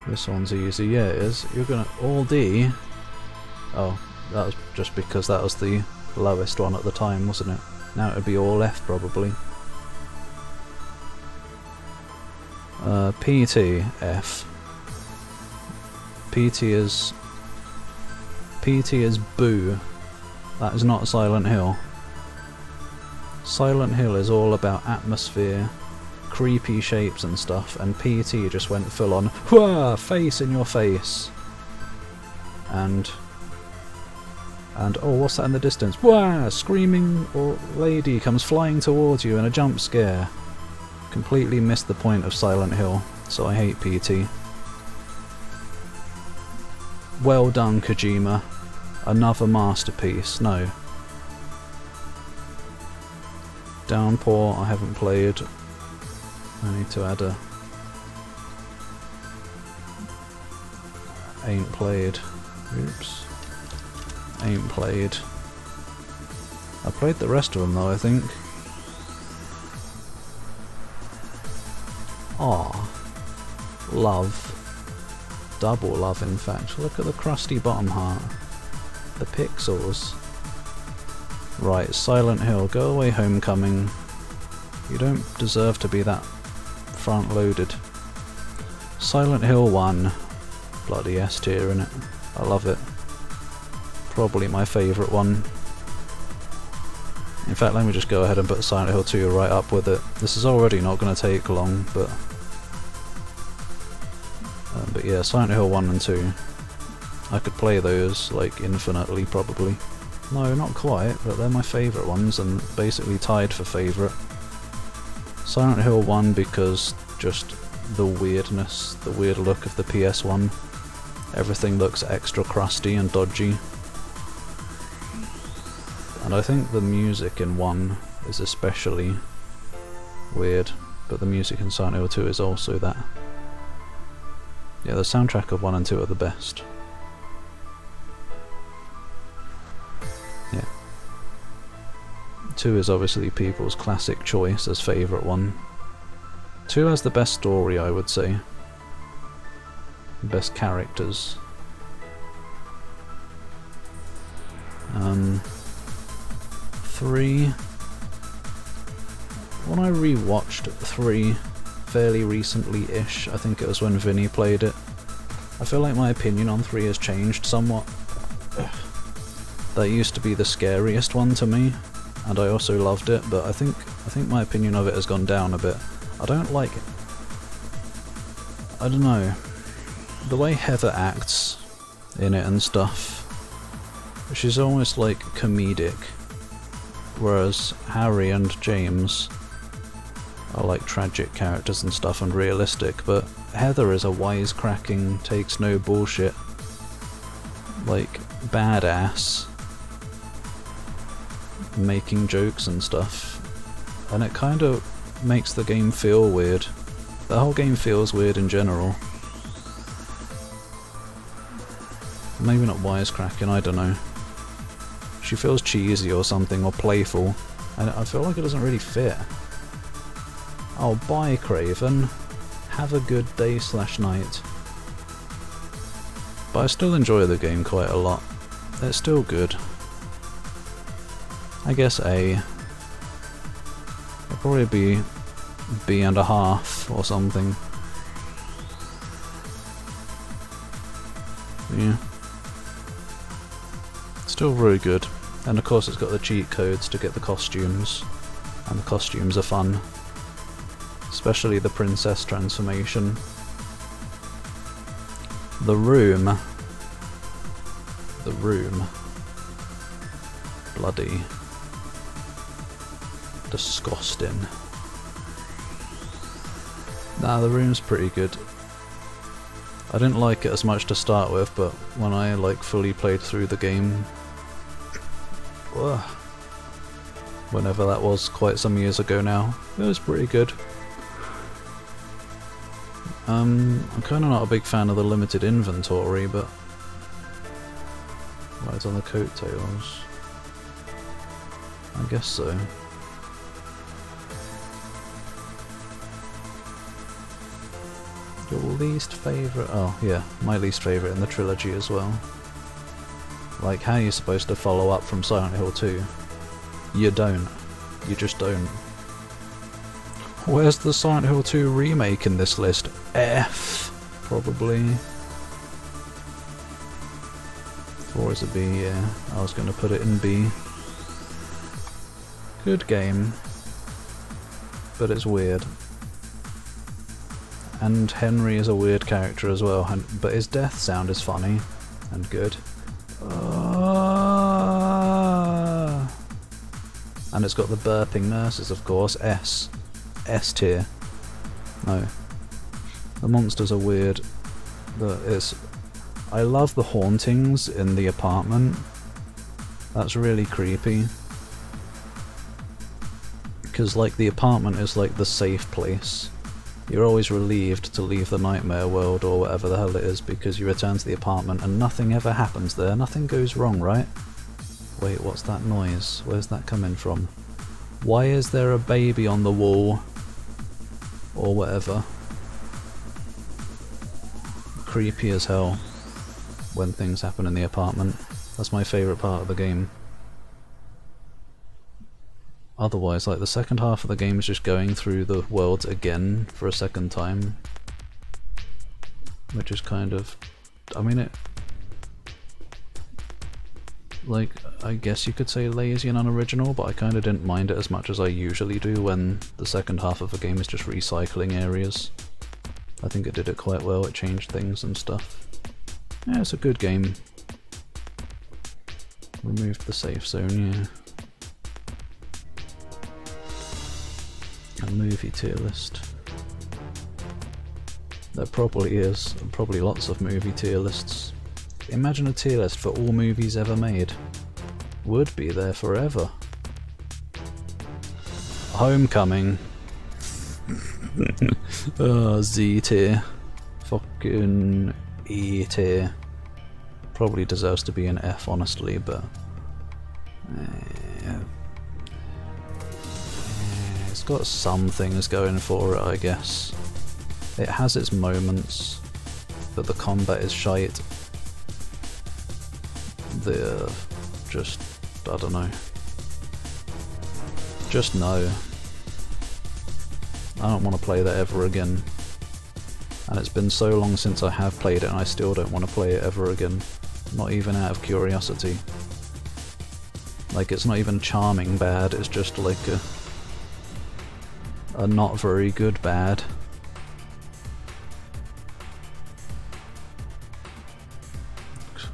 This one's easy, yeah it is. You're gonna all D. Oh, that was just because that was the lowest one at the time, wasn't it? Now it would be all F probably. PT F. PT is Boo. That is not Silent Hill. Silent Hill is all about atmosphere, creepy shapes and stuff, and PT just went full on whoa, face in your face. And oh, what's that in the distance? Whoa, screaming or lady comes flying towards you in a jump scare. Completely missed the point of Silent Hill, so I hate PT. Well done, Kojima. Another masterpiece. No. Downpour, I haven't played. I need to add a... Ain't played. Oops. Ain't played. I played the rest of them though, I think. Aw. Love. Double love, in fact. Look at the crusty bottom heart. The pixels. Right, Silent Hill. Go away, Homecoming. You don't deserve to be that front-loaded. Silent Hill 1. Bloody S tier in it. I love it. Probably my favourite one. In fact, let me just go ahead and put Silent Hill 2 right up with it. This is already not going to take long, but yeah, Silent Hill 1 and 2. I could play those, like, infinitely, probably. No, not quite, but they're my favourite ones, and basically tied for favourite. Silent Hill 1 because just the weirdness, the weird look of the PS1. Everything looks extra crusty and dodgy. And I think the music in 1 is especially weird, but the music in Silent Hill 2 is also that. Yeah, the soundtrack of 1 and 2 are the best. Yeah. 2 is obviously people's classic choice as favourite one. 2 has the best story, I would say. Best characters. 3. When I rewatched 3 fairly recently-ish, I think it was when Vinny played it, I feel like my opinion on 3 has changed somewhat. That used to be the scariest one to me, and I also loved it, but I think my opinion of it has gone down a bit. I don't like it. I don't know. The way Heather acts in it and stuff, she's almost like comedic, whereas Harry and James are like tragic characters and stuff and realistic, but Heather is a wisecracking, takes no bullshit, like, badass, making jokes and stuff, and it kind of makes the game feel weird. The whole game feels weird in general. Maybe not wisecracking, I don't know. She feels cheesy or something, or playful, and I feel like it doesn't really fit. Oh, bye, Craven. Have a good day/night. But I still enjoy the game quite a lot. It's still good. I guess A. It'll probably be B.5 or something. Yeah. Still very good. And of course it's got the cheat codes to get the costumes. And the costumes are fun. Especially the princess transformation. The room. Bloody disgusting. Nah, the room's pretty good. I didn't like it as much to start with, but when I like fully played through the game, whenever that was, quite some years ago now, it was pretty good. I'm kind of not a big fan of the limited inventory, but rides on the coattails. I guess so. Your least favourite? Oh yeah, my least favourite in the trilogy as well. Like, how are you supposed to follow up from Silent Hill 2? You don't. You just don't. Where's the Silent Hill 2 remake in this list? F, probably. Or is it B? Yeah, I was going to put it in B. Good game, but it's weird. And Henry is a weird character as well, but his death sound is funny and good. And it's got the burping nurses, of course. S tier. No. The monsters are weird. I love the hauntings in the apartment. That's really creepy. Because, like, the apartment is like the safe place. You're always relieved to leave the nightmare world or whatever the hell it is, because you return to the apartment and nothing ever happens there. Nothing goes wrong, right? Wait, what's that noise? Where's that coming from? Why is there a baby on the wall? Or whatever. Creepy as hell when things happen in the apartment. That's my favourite part of the game. Otherwise, like, the second half of the game is just going through the worlds again for a second time. Which is kind of... I mean, it... like, I guess you could say lazy and unoriginal, but I kind of didn't mind it as much as I usually do when the second half of a game is just recycling areas. I think it did it quite well, it changed things and stuff. Yeah, it's a good game. Removed the safe zone, yeah. A movie tier list. There probably is, probably lots of movie tier lists. Imagine a tier list for all movies ever made. Would be there forever. Homecoming. Z tier. Fucking E tier. Probably deserves to be an F, honestly, but... it's got some things going for it, I guess. It has its moments, but the combat is shite. Just, I don't know. Just no. I don't want to play that ever again. And it's been so long since I have played it and I still don't want to play it ever again. Not even out of curiosity. Like, it's not even charming bad, it's just like a not very good bad.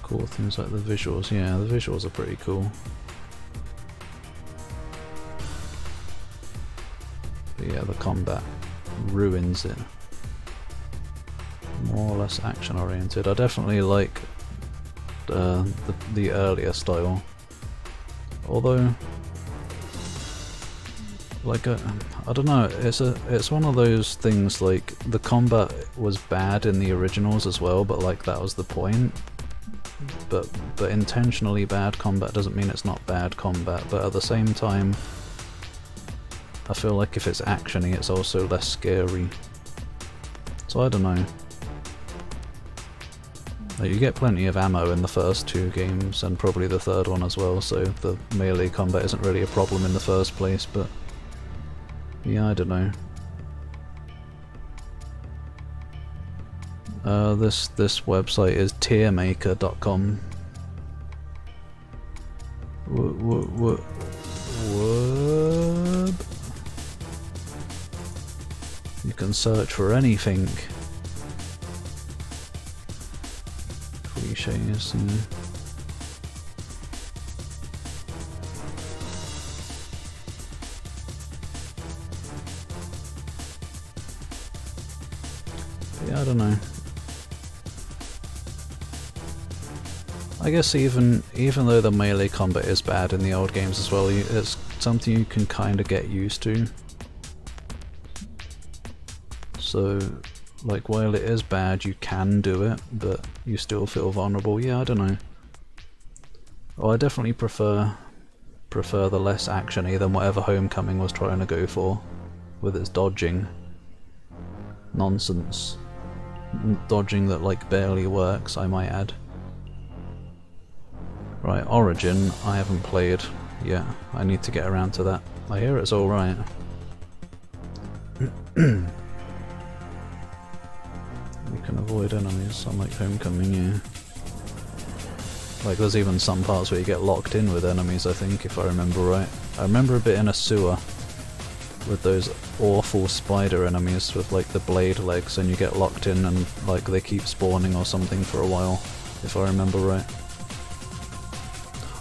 Cool things like the visuals, yeah, the visuals are pretty cool. But yeah, the combat ruins it. More or less action oriented. I definitely like the earlier style. Although, like, I don't know, it's one of those things, like, the combat was bad in the originals as well, but like that was the point. But intentionally bad combat doesn't mean it's not bad combat, but at the same time I feel like if it's actiony it's also less scary. So I don't know. Like, you get plenty of ammo in the first two games, and probably the third one as well, so the melee combat isn't really a problem in the first place, but yeah, I don't know. This website is tiermaker.com. What? You can search for anything. Cliches and... yeah, I don't know. I guess even though the melee combat is bad in the old games as well, it's something you can kind of get used to. So, like, while it is bad, you can do it, but you still feel vulnerable. Yeah, I don't know. Oh, I definitely prefer the less actiony than whatever Homecoming was trying to go for with its dodging nonsense. dodging that like barely works, I might add. Right, Origin, I haven't played yet. I need to get around to that. I hear it's alright. You can avoid enemies, unlike Homecoming, yeah. Like, there's even some parts where you get locked in with enemies, I think, if I remember right. I remember a bit in a sewer with those awful spider enemies with, like, the blade legs, and you get locked in and, like, they keep spawning or something for a while, if I remember right.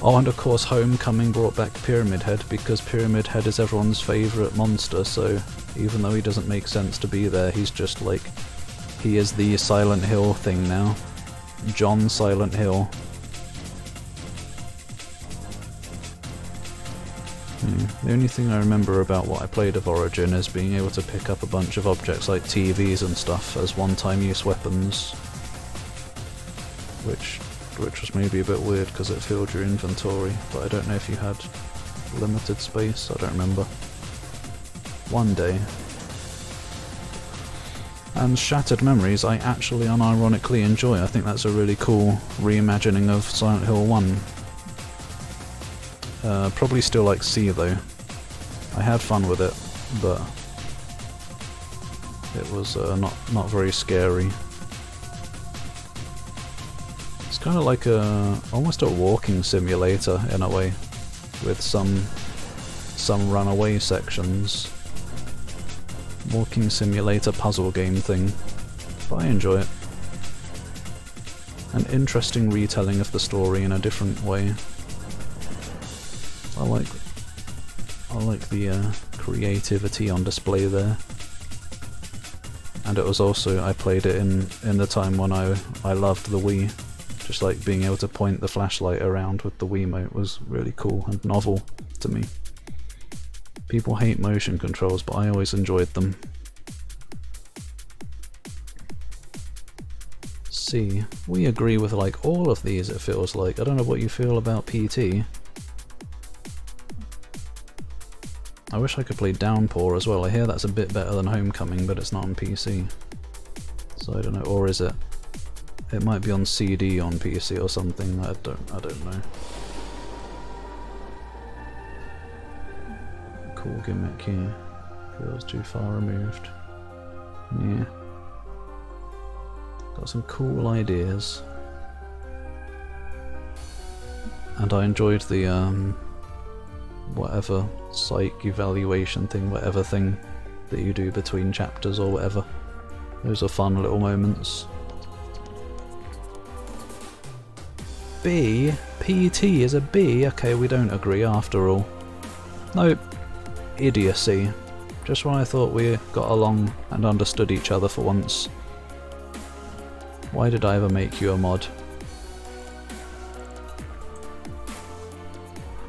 Oh, and of course Homecoming brought back Pyramid Head, because Pyramid Head is everyone's favourite monster, so even though he doesn't make sense to be there, he's just like... he is the Silent Hill thing now. John Silent Hill. The only thing I remember about what I played of Origin is being able to pick up a bunch of objects like TVs and stuff as one-time use weapons. Which was maybe a bit weird because it filled your inventory, but I don't know if you had limited space, I don't remember. One day. And Shattered Memories I actually unironically enjoy. I think that's a really cool reimagining of Silent Hill 1. Probably still like C though. I had fun with it, but it was not very scary. It's kind of like almost a walking simulator in a way, with some runaway sections. Walking simulator puzzle game thing, but I enjoy it. An interesting retelling of the story in a different way. I like the creativity on display there. And it was also, I played it in the time when I loved the Wii. Just like being able to point the flashlight around with the Wiimote was really cool and novel to me. People hate motion controls, but I always enjoyed them. C. We agree with like all of these, it feels like. I don't know what you feel about PT. I wish I could play Downpour as well. I hear that's a bit better than Homecoming, but it's not on PC. So I don't know, or is it? It might be on CD on PC or something. I don't know. Cool gimmick here. Feels too far removed. Yeah. Got some cool ideas. And I enjoyed the whatever psych evaluation thing, whatever thing that you do between chapters or whatever. Those are fun little moments. B? PT is a B? Okay, we don't agree after all. Nope. Idiocy. Just when I thought we got along and understood each other for once. Why did I ever make you a mod?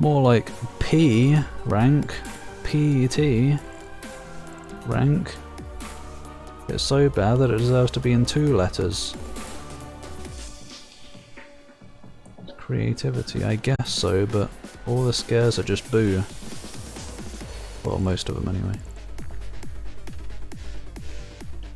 More like P rank, PT rank. It's so bad that it deserves to be in 2 letters. Creativity, I guess so, but all the scares are just boo. Well, most of them anyway.